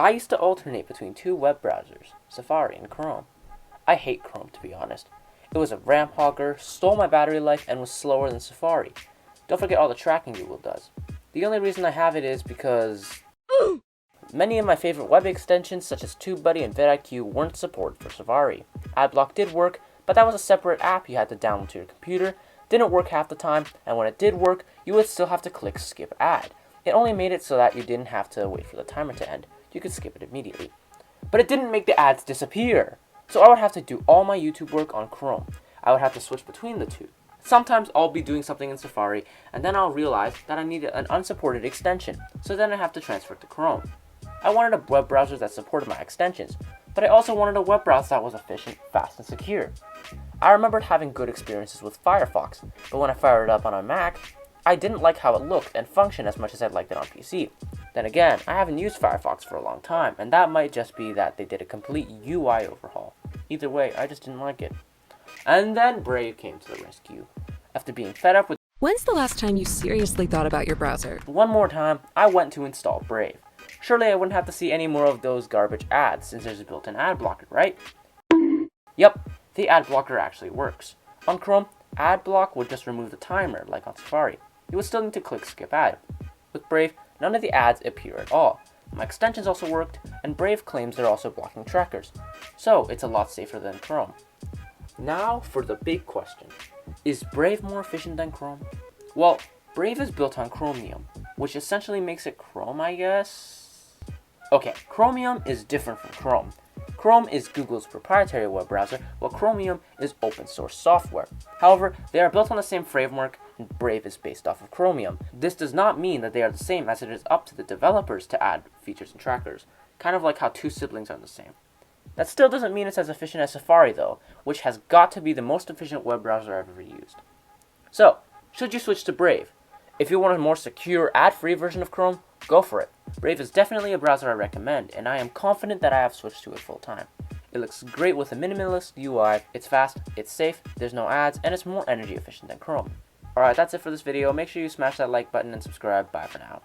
I used to alternate between two web browsers, Safari and Chrome. I hate Chrome, to be honest. It was a ramp hogger, stole my battery life, and was slower than Safari. Don't forget all the tracking Google does. The only reason I have it is because many of my favorite web extensions, such as TubeBuddy and vidIQ, weren't supported for Safari. Adblock did work, but that was a separate app you had to download to your computer, didn't work half the time, and when it did work, you would still have to click skip ad. It only made it so that you didn't have to wait for the timer to end. You could skip it immediately. But it didn't make the ads disappear. So I would have to do all my YouTube work on Chrome. I would have to switch between the two. Sometimes I'll be doing something in Safari, and then I'll realize that I need an unsupported extension, so then I have to transfer it to Chrome. I wanted a web browser that supported my extensions, but I also wanted a web browser that was efficient, fast, and secure. I remembered having good experiences with Firefox, but when I fired it up on a Mac, I didn't like how it looked and functioned as much as I liked it on PC. Then again, I haven't used Firefox for a long time, and that might just be that they did a complete UI overhaul. Either way, I just didn't like it. And then Brave came to the rescue. After being fed up with When's the last time you seriously thought about your browser? one more time, I went to install Brave. Surely I wouldn't have to see any more of those garbage ads since there's a built-in ad blocker, right? Yep, the ad blocker actually works. On Chrome, ad block would just remove the timer, like on Safari. You would still need to click skip ad. With Brave, none of the ads appear at all. My extensions also worked, and Brave claims they're also blocking trackers. So it's a lot safer than Chrome. Now for the big question. Is Brave more efficient than Chrome? Well, Brave is built on Chromium, which essentially makes it Chrome, I guess? Okay, Chromium is different from Chrome. Chrome is Google's proprietary web browser, while Chromium is open source software. However, they are built on the same framework, and Brave is based off of Chromium. This does not mean that they are the same, as it is up to the developers to add features and trackers, kind of like how two siblings are the same. That still doesn't mean it's as efficient as Safari though, which has got to be the most efficient web browser I've ever used. So, should you switch to Brave? If you want a more secure, ad-free version of Chrome, go for it. Brave is definitely a browser I recommend, and I am confident that I have switched to it full time. It looks great with a minimalist UI, it's fast, it's safe, there's no ads, and it's more energy efficient than Chrome. Alright, that's it for this video. Make sure you smash that like button and subscribe. Bye for now.